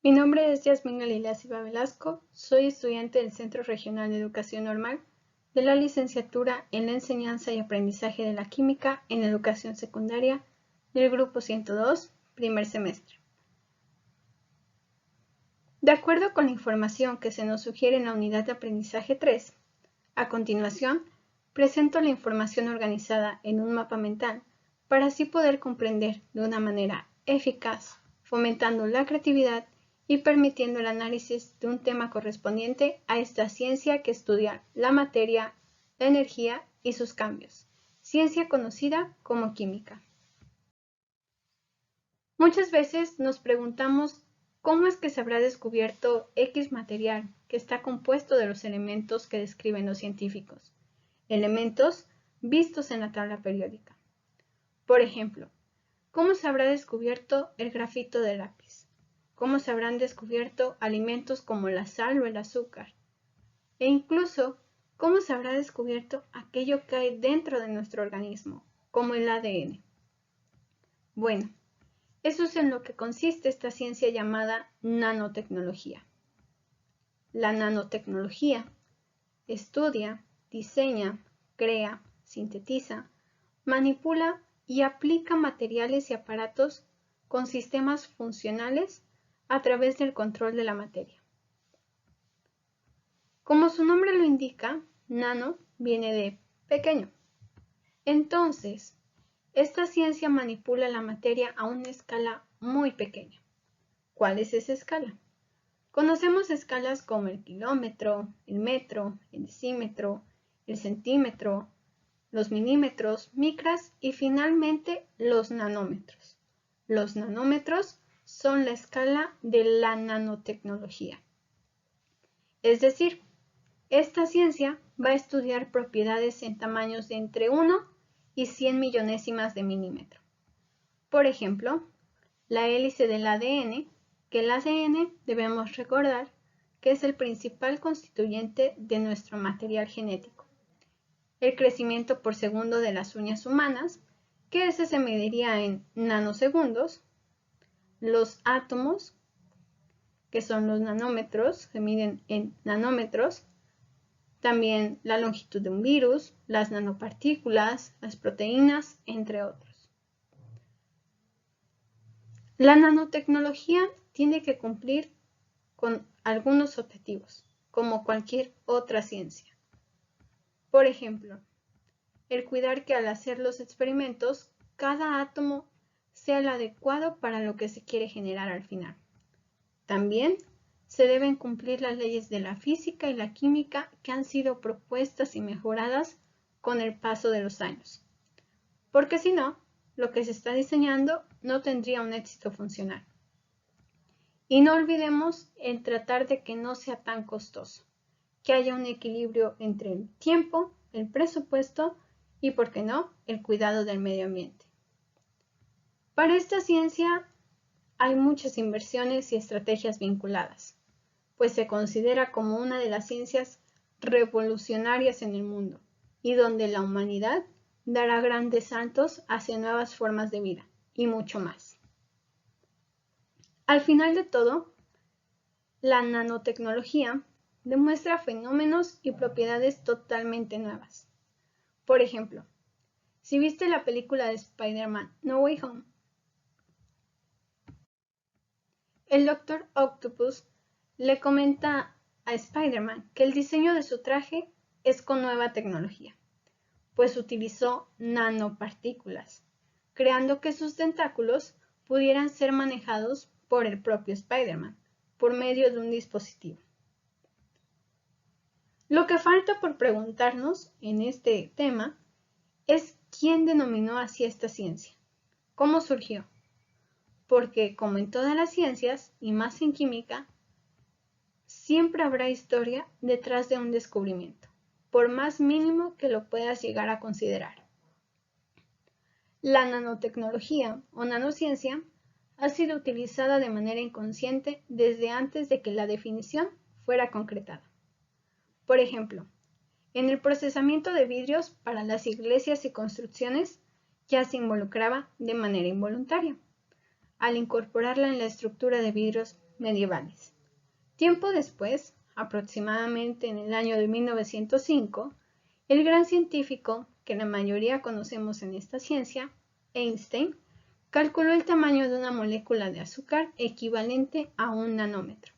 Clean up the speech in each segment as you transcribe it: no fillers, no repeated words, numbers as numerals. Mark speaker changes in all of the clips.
Speaker 1: Mi nombre es Yasmín Galilea Silva Velasco, soy estudiante del Centro Regional de Educación Normal de la licenciatura en la Enseñanza y Aprendizaje de la Química en Educación Secundaria del Grupo 102, primer semestre. De acuerdo con la información que se nos sugiere en la unidad de aprendizaje 3, a continuación presento la información organizada en un mapa mental para así poder comprender de una manera eficaz, fomentando la creatividad y permitiendo el análisis de un tema correspondiente a esta ciencia que estudia la materia, la energía y sus cambios, ciencia conocida como química. Muchas veces nos preguntamos cómo es que se habrá descubierto X material que está compuesto de los elementos que describen los científicos, elementos vistos en la tabla periódica. Por ejemplo, ¿cómo se habrá descubierto el grafito del lápiz? ¿Cómo se habrán descubierto alimentos como la sal o el azúcar? E incluso, ¿cómo se habrá descubierto aquello que hay dentro de nuestro organismo, como el ADN? Bueno, eso es en lo que consiste esta ciencia llamada nanotecnología. La nanotecnología estudia, diseña, crea, sintetiza, manipula y aplica materiales y aparatos con sistemas funcionales a través del control de la materia. Como su nombre lo indica, nano viene de pequeño. Entonces, esta ciencia manipula la materia a una escala muy pequeña. ¿Cuál es esa escala? Conocemos escalas como el kilómetro, el metro, el decímetro, el centímetro, los milímetros, micras y finalmente los nanómetros. Los nanómetros son la escala de la nanotecnología. Es decir, esta ciencia va a estudiar propiedades en tamaños de entre 1 y 100 millonésimas de milímetro. Por ejemplo, la hélice del ADN, que el ADN debemos recordar que es el principal constituyente de nuestro material genético. El crecimiento por segundo de las uñas humanas, que ese se mediría en nanosegundos. Los átomos, que son los nanómetros, se miden en nanómetros. También la longitud de un virus, las nanopartículas, las proteínas, entre otros. La nanotecnología tiene que cumplir con algunos objetivos, como cualquier otra ciencia. Por ejemplo, el cuidar que al hacer los experimentos, cada átomo sea el adecuado para lo que se quiere generar al final. También se deben cumplir las leyes de la física y la química que han sido propuestas y mejoradas con el paso de los años. Porque si no, lo que se está diseñando no tendría un éxito funcional. Y no olvidemos el tratar de que no sea tan costoso, que haya un equilibrio entre el tiempo, el presupuesto y, ¿por qué no?, el cuidado del medio ambiente. Para esta ciencia hay muchas inversiones y estrategias vinculadas, pues se considera como una de las ciencias revolucionarias en el mundo y donde la humanidad dará grandes saltos hacia nuevas formas de vida y mucho más. Al final de todo, la nanotecnología demuestra fenómenos y propiedades totalmente nuevas. Por ejemplo, si viste la película de Spider-Man No Way Home, el Dr. Octopus le comenta a Spider-Man que el diseño de su traje es con nueva tecnología, pues utilizó nanopartículas, creando que sus tentáculos pudieran ser manejados por el propio Spider-Man, por medio de un dispositivo. Lo que falta por preguntarnos en este tema es quién denominó así esta ciencia, cómo surgió, porque como en todas las ciencias, y más en química, siempre habrá historia detrás de un descubrimiento, por más mínimo que lo puedas llegar a considerar. La nanotecnología o nanociencia ha sido utilizada de manera inconsciente desde antes de que la definición fuera concretada. Por ejemplo, en el procesamiento de vidrios para las iglesias y construcciones ya se involucraba de manera involuntaria, al incorporarla en la estructura de vidrios medievales. Tiempo después, aproximadamente en el año de 1905, el gran científico que la mayoría conocemos en esta ciencia, Einstein, calculó el tamaño de una molécula de azúcar equivalente a 1 nanómetro.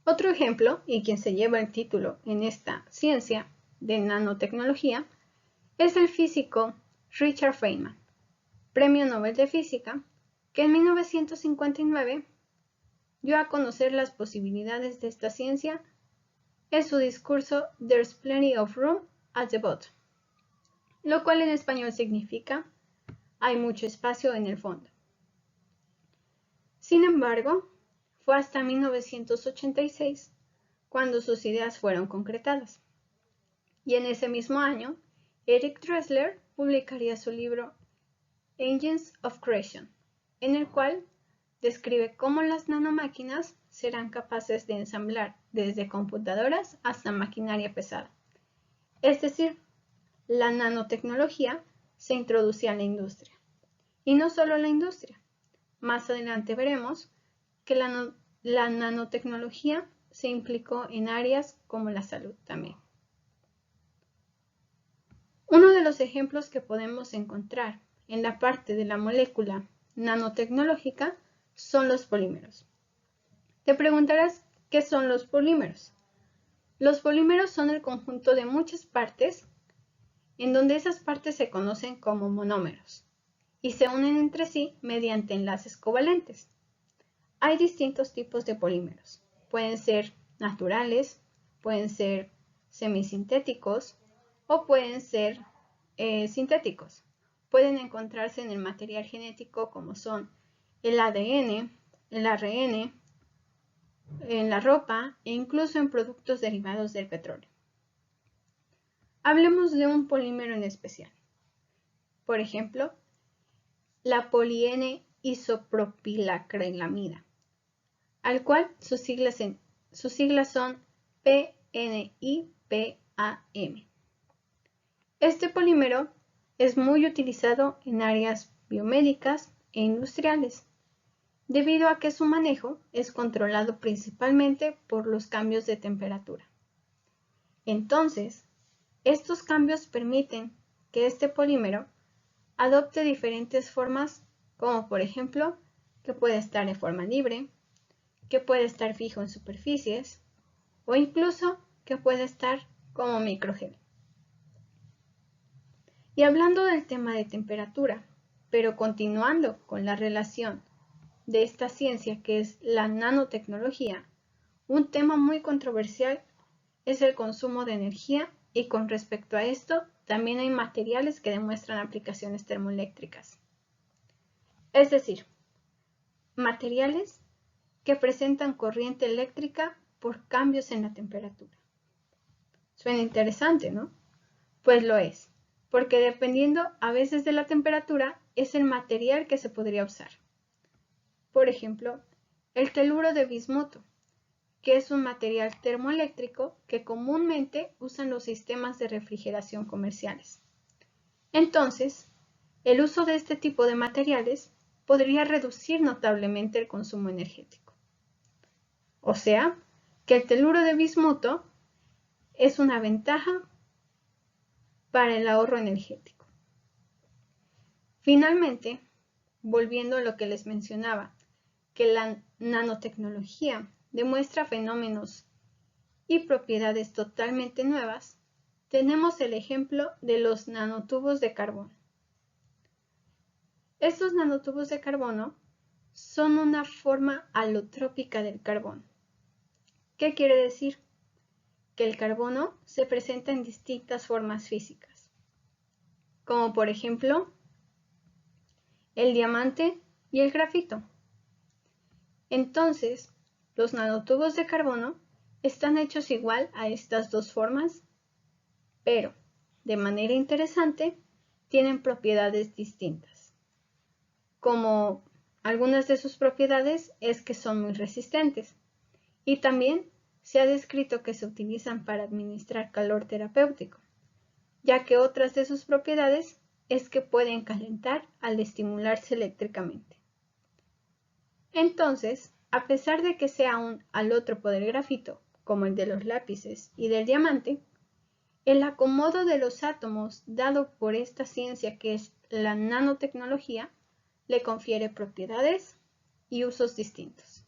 Speaker 1: Otro ejemplo, y quien se lleva el título en esta ciencia de nanotecnología, es el físico Richard Feynman, Premio Nobel de Física, que en 1959 dio a conocer las posibilidades de esta ciencia en su discurso There's Plenty of Room at the Bottom, lo cual en español significa hay mucho espacio en el fondo. Sin embargo, fue hasta 1986 cuando sus ideas fueron concretadas. Y en ese mismo año, Eric Dressler publicaría su libro Engines of Creation, en el cual describe cómo las nanomáquinas serán capaces de ensamblar desde computadoras hasta maquinaria pesada. Es decir, la nanotecnología se introducía en la industria. Y no solo la industria. Más adelante veremos que la nanotecnología se implicó en áreas como la salud también. Uno de los ejemplos que podemos encontrar en la parte de la molécula nanotecnológica son los polímeros. Te preguntarás, ¿qué son los polímeros? Los polímeros son el conjunto de muchas partes en donde esas partes se conocen como monómeros y se unen entre sí mediante enlaces covalentes. Hay distintos tipos de polímeros. Pueden ser naturales, pueden ser semisintéticos o pueden ser sintéticos. Pueden encontrarse en el material genético como son el ADN, el ARN, en la ropa e incluso en productos derivados del petróleo. Hablemos de un polímero en especial. Por ejemplo, la poliN-isopropilacrelamida, al cual sus siglas son PNIPAM. Este polímero es muy utilizado en áreas biomédicas e industriales, debido a que su manejo es controlado principalmente por los cambios de temperatura. Entonces, estos cambios permiten que este polímero adopte diferentes formas, como por ejemplo, que puede estar en forma libre, que puede estar fijo en superficies, o incluso que puede estar como microgel. Y hablando del tema de temperatura, pero continuando con la relación de esta ciencia que es la nanotecnología, un tema muy controversial es el consumo de energía y con respecto a esto también hay materiales que demuestran aplicaciones termoeléctricas. Es decir, materiales que presentan corriente eléctrica por cambios en la temperatura. Suena interesante, ¿no? Pues lo es, porque dependiendo a veces de la temperatura es el material que se podría usar. Por ejemplo, el teluro de bismuto, que es un material termoeléctrico que comúnmente usan los sistemas de refrigeración comerciales. Entonces, el uso de este tipo de materiales podría reducir notablemente el consumo energético. O sea, que el teluro de bismuto es una ventaja para el ahorro energético. Finalmente, volviendo a lo que les mencionaba, que la nanotecnología demuestra fenómenos y propiedades totalmente nuevas, tenemos el ejemplo de los nanotubos de carbono. Estos nanotubos de carbono son una forma alotrópica del carbono. ¿Qué quiere decir? Que el carbono se presenta en distintas formas físicas, como por ejemplo el diamante y el grafito. Entonces, los nanotubos de carbono están hechos igual a estas dos formas, pero, de manera interesante, tienen propiedades distintas. Como algunas de sus propiedades es que son muy resistentes y también se ha descrito que se utilizan para administrar calor terapéutico, ya que otras de sus propiedades es que pueden calentar al estimularse eléctricamente. Entonces, A pesar de que sea un alótropo del grafito, como el de los lápices y del diamante, el acomodo de los átomos dado por esta ciencia que es la nanotecnología le confiere propiedades y usos distintos.